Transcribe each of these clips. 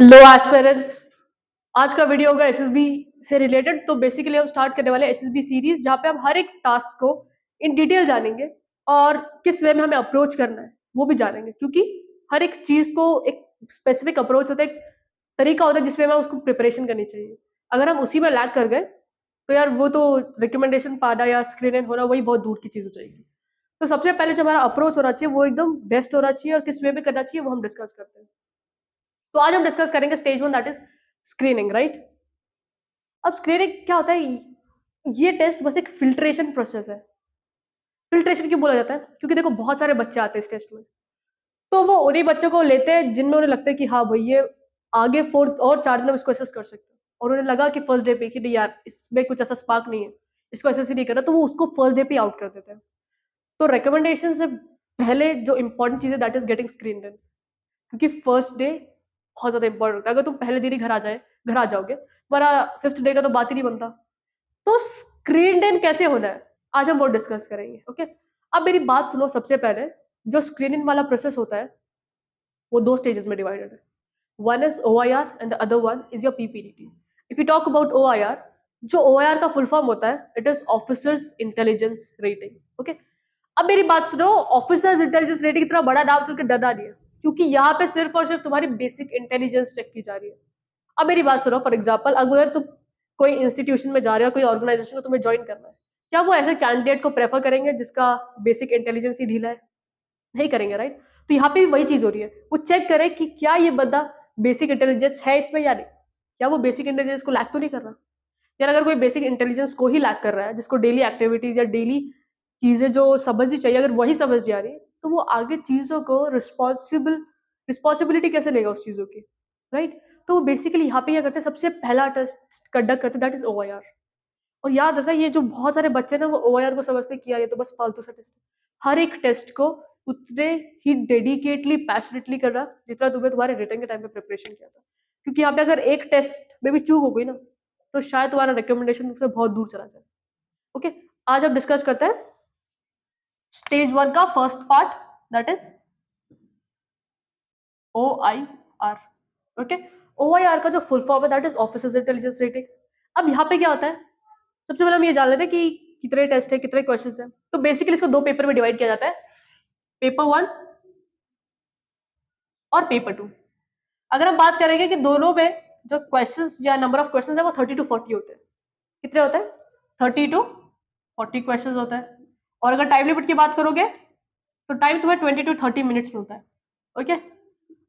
लो aspirants. आज का video होगा एसएसबी से रिलेटेड। तो बेसिकली हम स्टार्ट करने वाले एसएसबी सीरीज, जहाँ पे हम हर एक टास्क को इन डिटेल जानेंगे और किस वे में हमें अप्रोच करना है वो भी जानेंगे, क्योंकि हर एक चीज को एक स्पेसिफिक अप्रोच होता है, एक तरीका होता है जिसमें हमें उसको प्रिपरेशन करनी चाहिए। अगर हम उसी में लैग कर गए तो यार वो तो रिकमेंडेशन पाना या स्क्रीन इन होना वही बहुत दूर की चीज हो जाएगी। तो सबसे पहले जो हमारा अप्रोच होना चाहिए वो एकदम बेस्ट होना चाहिए, और किस वे में करना चाहिए वो हम डिस्कस करते हैं। तो आज हम डिस्कस करेंगे stage one, that is screening, right. अब स्क्रीनिंग क्या होता है? ये टेस्ट बस एक फिल्ट्रेशन प्रोसेस है। फिल्ट्रेशन क्यों बोला जाता है? क्योंकि देखो बहुत सारे बच्चे आते हैं इस टेस्ट में, तो वो उन्हीं बच्चों को लेते हैं जिनमें उन्हें लगता है कि हाँ भाई ये आगे फोर्थ और चार दिन में इसको असेस कर सकते हैं, और उन्हें लगा कि फर्स्ट डे पे कि नहीं यार इसमें कुछ ऐसा स्पार्क नहीं है, इसको असेस ही नहीं करना, तो वो उसको फर्स्ट डे पे आउट कर देते हैं। तो रिकमेंडेशन से पहले जो इंपॉर्टेंट चीज है दैट इज गेटिंग स्क्रीन इन, क्योंकि फर्स्ट डे बहुत ज्यादा इंपॉर्टेंट है। अगर तुम पहले दिन ही घर आ जाओगे, वरना फिफ्थ डे का तो बात ही नहीं बनता। तो स्क्रीन इन कैसे होना है आज हम वो डिस्कस करेंगे, ओके। अब मेरी बात सुनो। सबसे पहले जो स्क्रीनिंग वाला प्रोसेस होता है वो दो स्टेजेस में डिवाइडेड है। One is OIR and the other one is your PPDT। If you talk about OIR, जो OIR का फुल फॉर्म होता है it is officers intelligence rating, okay. अब मेरी बात सुनो। ऑफिसर्स इंटेलिजेंस रेटिंग इतना बड़ा नाम सुनकर डरना नहीं है, क्योंकि यहाँ पे सिर्फ और सिर्फ तुम्हारी बेसिक इंटेलिजेंस चेक की जा रही है। अब मेरी बात सुनो। फॉर एग्जाम्पल, अगर तुम कोई इंस्टीट्यूशन में जा रहे हो, कोई ऑर्गेनाइजेशन को तुम्हें ज्वाइन करना है, क्या वो ऐसे कैंडिडेट को प्रेफर करेंगे जिसका बेसिक इंटेलिजेंस ही ढीला है? नहीं करेंगे, राइट। तो यहाँ पे भी वही चीज हो रही है। वो चेक करे कि क्या ये बंदा बेसिक इंटेलिजेंस है इसमें या नहीं, क्या वो बेसिक इंटेलिजेंस को लैक तो नहीं कर रहा। यार अगर कोई बेसिक इंटेलिजेंस को ही लैक कर रहा है, जिसको डेली एक्टिविटीज या डेली चीजें जो समझनी चाहिए अगर वही समझ जा रही है, तो वो आगे चीजों को रिस्पॉन्सिबिलिटी कैसे लेगा उस चीजों की, राइट। तो वो बेसिकली यहाँ पे क्या करते हैं, सबसे पहला टेस्ट कंडक्ट करते हैं, दैट इज OIR। और याद रखना, ये जो बहुत सारे बच्चे ना वो OIR को समझते किया ये तो बस फालतू सा टेस्ट है। हर एक टेस्ट को उतने ही डेडिकेटली पैशनेटली करना जितना तुम्हें तुम्हारे रिटर्न के टाइम पे प्रिपरेशन किया था, क्योंकि यहाँ पे अगर एक टेस्ट में भी चूक हो गई ना तो शायद तुम्हारा रिकमेंडेशन से बहुत दूर चला जाए, ओके। आज हम डिस्कस करते हैं स्टेज वन का first part, that is OIR, okay. OIR का जो फुल फॉर्म है that is officers intelligence rating. अब यहाँ पे क्या होता है, सबसे पहले हम ये जान लेते हैं कि कितने टेस्ट है, कितने क्वेश्चंस हैं। तो बेसिकली इसको दो पेपर में डिवाइड किया जाता है, पेपर वन और पेपर टू। अगर हम बात करेंगे कि दोनों में जो क्वेश्चंस या नंबर ऑफ क्वेश्चंस है वो 30 to 40 होते हैं। कितने होते हैं? 30 to 40 क्वेश्चंस होता है। और अगर टाइम लिमिट की बात करोगे तो टाइम तुम्हें 20 to 30 मिनट्स में होता है, ओके।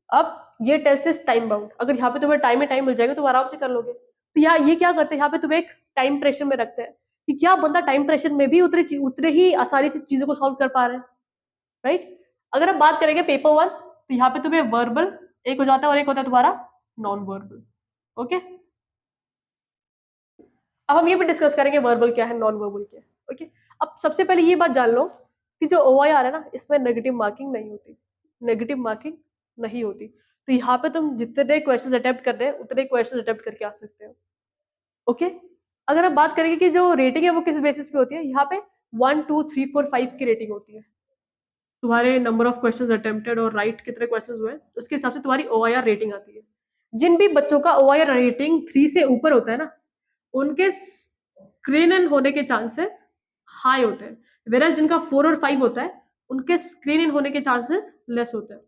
अब ये टेस्ट इज टाइम बाउंड। अगर यहाँ पे तुम्हें टाइम मिल जाएगा तो आराम से कर लोगे। तो यहाँ ये क्या करते हैं, यहाँ पे तुम्हें एक टाइम प्रेशर में रखते हैं कि क्या बंदा टाइम प्रेशर में भी उतने ही आसानी से चीजों को सॉल्व कर पा रहे हैं, राइट। अगर हम बात करेंगे पेपर वन, तो यहाँ पे तुम्हें वर्बल एक हो जाता है और एक होता है तुम्हारा नॉन वर्बल, ओके। अब हम ये भी डिस्कस करेंगे वर्बल क्या है, नॉन वर्बल क्या है, ओके। अब सबसे पहले ये बात जान लो कि जो OIR है ना इसमें नेगेटिव मार्किंग नहीं होती, नेगेटिव मार्किंग नहीं होती। तो यहाँ पे तुम जितने क्वेश्चन अटेम्प्ट कर रहे हैं उतने क्वेश्चन अटेम्प्ट करके आ सकते हो, ओके। अगर हम बात करेंगे कि जो रेटिंग है वो किस बेसिस पे होती है, यहाँ पे 1 2 3 4 5 की रेटिंग होती है। तुम्हारे नंबर ऑफ क्वेश्चंस अटेम्प्टेड और राइट कितने क्वेश्चंस हुए उसके हिसाब से तुम्हारी OIR रेटिंग आती है। जिन भी बच्चों का OIR रेटिंग 3 से ऊपर होता है ना, उनके स्क्रीन इन होने के चांसेस हाई होते हैं, वेराज जिनका 4 और 5 होता है उनके स्क्रीन इन होने के चांसेस लेस होते हैं।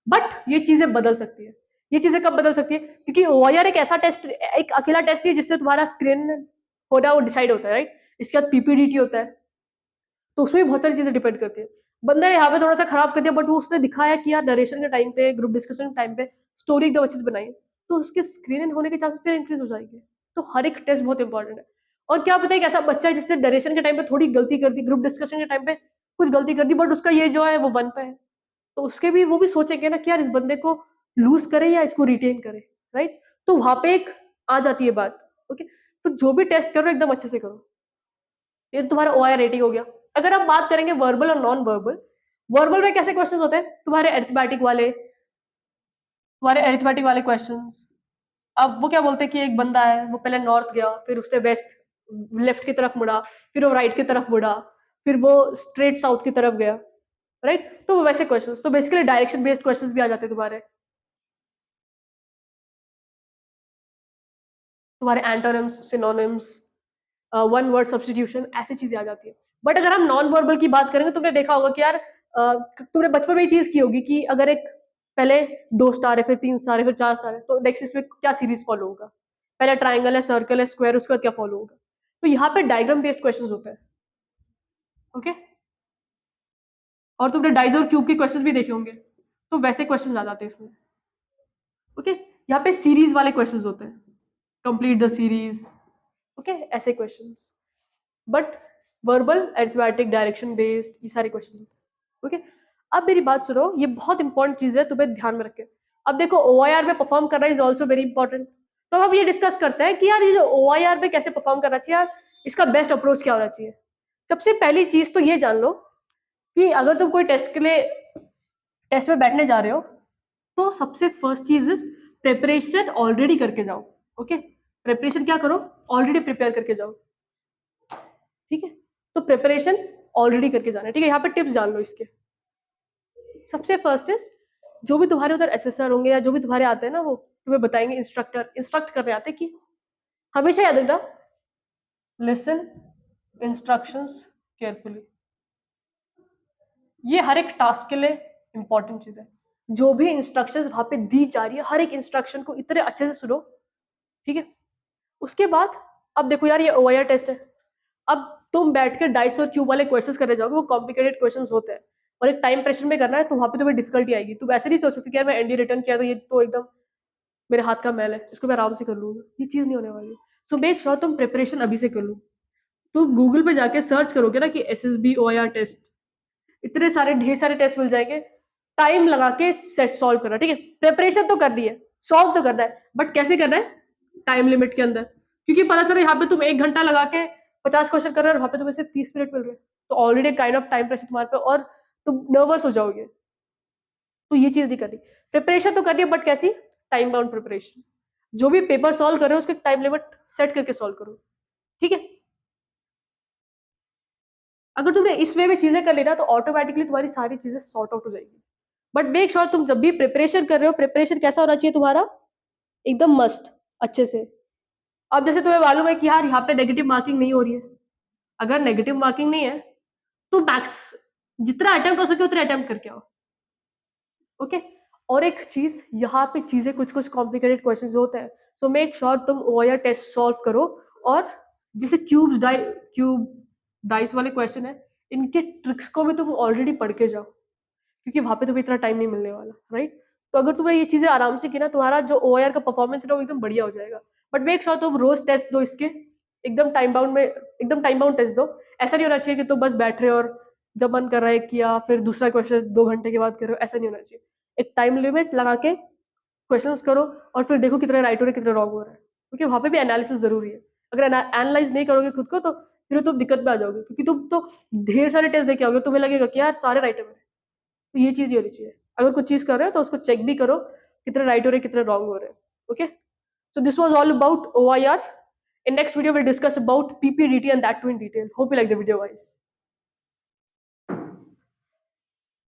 बट ये चीजें बदल सकती है। ये चीजें कब बदल सकती है? क्योंकि OIR एक ऐसा टेस्ट, एक अकेला टेस्ट है जिससे तुम्हारा स्क्रीन होना वो डिसाइड होता है, राइट। इसके बाद PPDT होता है, तो उसमें भी बहुत सारी चीजें डिपेंड करती है। बंदा ने यहाँ पे थोड़ा सा खराब कर दिया, बट वो उसने दिखाया कि यार नरेशन के टाइम पे, ग्रुप डिस्कशन के टाइम पे स्टोरी एकदम अच्छे से बनाई, तो उसके स्क्रीन इन होने के चांसेस फिर इंक्रीज हो जाएंगे। तो हर एक टेस्ट बहुत इंपॉर्टेंट है। और क्या पता है, एक ऐसा बच्चा है जिसने नरेशन के टाइम पे थोड़ी गलती कर दी, ग्रुप डिस्कशन के टाइम पे कुछ गलती कर दी, बट उसका ये जो है वो 1 पे है, तो उसके भी वो भी सोचेंगे ना कि यार इस बंदे को लूज करे या इसको रिटेन करे, राइट। तो वहां पे एक आ जाती है बात, ओके। तो जो भी टेस्ट करो एकदम अच्छे से करो। ये तो तुम्हारा OIR रेटिंग हो गया। अगर हम बात करेंगे वर्बल और नॉन वर्बल, वर्बल में कैसे क्वेश्चंस होते हैं? तुम्हारे अरिथमेटिक वाले क्वेश्चंस। अब वो क्या बोलते हैं कि एक बंदा है वो पहले नॉर्थ गया, फिर उसने वेस्ट लेफ्ट की तरफ मुड़ा, फिर वो राइट की तरफ मुड़ा, फिर वो स्ट्रेट साउथ की तरफ गया, राइट। तो वैसे क्वेश्चंस, तो बेसिकली डायरेक्शन बेस्ड क्वेश्चंस भी आ जाते हैं तुम्हारे। तुम्हारे antonyms, synonyms, one word substitution, ऐसी चीजें आ जाती है। बट अगर हम नॉन वर्बल की बात करेंगे, तुमने देखा होगा कि यार तुमने बचपन में ये चीज की होगी कि अगर एक पहले 2 स्टार है, फिर 3 स्टार है, फिर 4 स्टार है, तो नेक्स्ट इसमें क्या सीरीज फॉलो होगा? पहले ट्राइंगल है, सर्कल है, स्क्वायर, उसके बाद क्या फॉलो होगा? तो यहाँ पे डायग्राम बेस्ड क्वेश्चन होते हैं। ओके, और तुमने डाइज और क्यूब के क्वेश्चन भी देखे होंगे, तो वैसे क्वेश्चन आ जाते हैं इसमें। ओके, यहाँ पे सीरीज वाले क्वेश्चन होते हैं, कंप्लीट द सीरीज, ओके, ऐसे question. But verbal, arithmetic, direction based, ये सारे क्वेश्चन। ओके, अब मेरी बात सुनो, ये बहुत इंपॉर्टेंट चीज है, तुम्हें ध्यान में रखें। अब देखो, OIR में परफॉर्म करना इज ऑल्सो वेरी इंपॉर्टेंट। तो हम ये डिस्कस करते हैं कि यार ये जो OIR में कैसे परफॉर्म करना चाहिए, यार इसका बेस्ट अप्रोच क्या होना चाहिए। सबसे पहली चीज तो ये जान लो कि अगर तुम कोई टेस्ट में बैठने जा रहे हो, तो सबसे फर्स्ट चीज इज प्रिपरेशन ऑलरेडी करके जाओ। ओके, प्रिपरेशन क्या करो, ऑलरेडी प्रिपेयर करके जाओ। ठीक है, तो प्रिपरेशन ऑलरेडी करके जाना है। ठीक है, यहाँ पे टिप्स जान लो इसके। सबसे फर्स्ट इज, जो भी तुम्हारे उधर एसेसर होंगे या जो भी तुम्हारे आते हैं ना, वो तुम्हें बताएंगे, इंस्ट्रक्ट करने आते हैं कि हमेशा याद रखना, लिसन इंस्ट्रक्शंस केयरफुली। ये हर एक टास्क के लिए इंपॉर्टेंट चीज है। जो भी इंस्ट्रक्शंस वहां पे दी जा रही है, हर एक इंस्ट्रक्शन को इतने अच्छे से सुनो। ठीक है, उसके बाद अब देखो यार, ये OIR टेस्ट है। अब तुम बैठ के डाइस और क्यूब वाले क्वेश्चंस करने जाओगे, वो कॉम्प्लिकेटेड क्वेश्चंस होते हैं, और एक टाइम प्रेशर में करना है, तो वहां पे तुम्हें डिफिकल्टी आएगी। तुम ऐसे नहीं सोच सकते कि यार मैं एनडी रिटर्न किया तो ये तो एकदम मेरे हाथ का मैल है, इसको मैं आराम से कर लूंगा। ये चीज नहीं होने वाली। सो मेक श्योर तुम प्रिपरेशन अभी से कर लो। तुम गूगल पे जाके सर्च करोगे ना कि SSB OIR टेस्ट, इतने सारे ढेर सारे टेस्ट मिल जाएंगे। टाइम लगा के सेट सॉल्व करना। ठीक है, प्रिपरेशन तो करनी है, सॉल्व तो करना है, बट कैसे करना है? टाइम लिमिट के अंदर। क्योंकि पता चला यहाँ पे तुम 1 घंटा लगा के 50 क्वेश्चन कर रहे हो, और वहां पे तुम्हें सिर्फ 30 मिनट मिल रहे हैं, तो already kind of time pressure तुम्हारे पे, और तुम नर्वस हो जाओगे। तो ये चीज नहीं करनी। प्रिपरेशन तो करनी है, बट कैसी? Time bound preparation. जो भी पेपर सॉल्व कर रहे हो, उसके टाइम लिमिट सेट करके सॉल्व करो। ठीक है, अगर तुमने इस वे में चीजें कर लेना, तो ऑटोमेटिकली तुम्हारी सारी चीजें सॉर्ट आउट हो जाएगी। बट मेक श्योर तुम जब भी प्रिपरेशन कर रहे हो, प्रिपरेशन कैसा होना चाहिए तुम्हारा? एकदम मस्त, अच्छे से। अब जैसे तुम्हें मालूम है कि यार यहाँ पे नेगेटिव मार्किंग नहीं हो रही है, अगर नेगेटिव मार्किंग नहीं है, तो मैक्स जितना अटेम्प्ट हो सके उतना अटेम्प्ट करके आओ। ओके, और एक चीज, यहाँ पे चीजें कुछ कुछ कॉम्प्लिकेटेड क्वेश्चन होते हैं, सो मेक श्योर तुम OIR टेस्ट सॉल्व करो। और जैसे क्यूब डाइस वाले क्वेश्चन है, इनके ट्रिक्स को भी तुम ऑलरेडी पढ़ के जाओ, क्योंकि वहां पे तुम्हें इतना टाइम नहीं मिलने वाला, राइट? तो अगर तुमने ये चीजें आराम से की ना, तुम्हारा जो OIR का परफॉर्मेंस है वो एकदम बढ़िया हो जाएगा। बट मेक श्योर तुम रोज टेस्ट दो इसके, एकदम टाइम बाउंड में, एकदम टाइम बाउंड टेस्ट दो। ऐसा नहीं होना चाहिए कि तुम बस बैठ रहे हो और जब मन कर रहा है किया, फिर दूसरा क्वेश्चन 2 घंटे के बाद करो, ऐसा नहीं होना चाहिए। एक टाइम लिमिट लगा के क्वेश्चंस करो, और फिर देखो कितने राइट हो रहे, कितने रॉन्ग हो रहे हैं, क्योंकि वहां पे भी एनालिसिस जरूरी है। अगर एनालाइज नहीं करोगे खुद को, तो फिर तुम दिक्कत में आ जाओगे, क्योंकि तुम तो ढेर सारे टेस्ट देके आओगे, तुम्हें लगेगा कि यार सारे राइट है मेरे। तो ये चीज नहीं होनी चाहिए। अगर कुछ चीज कर रहे हो तो उसको चेक भी करो, कितने राइट हो रहे, कितने रॉन्ग हो रहे हैं। Okay, so this was all about OIR. In next video we'll discuss about PPDT, and that too in detail. Hope you like the video, guys.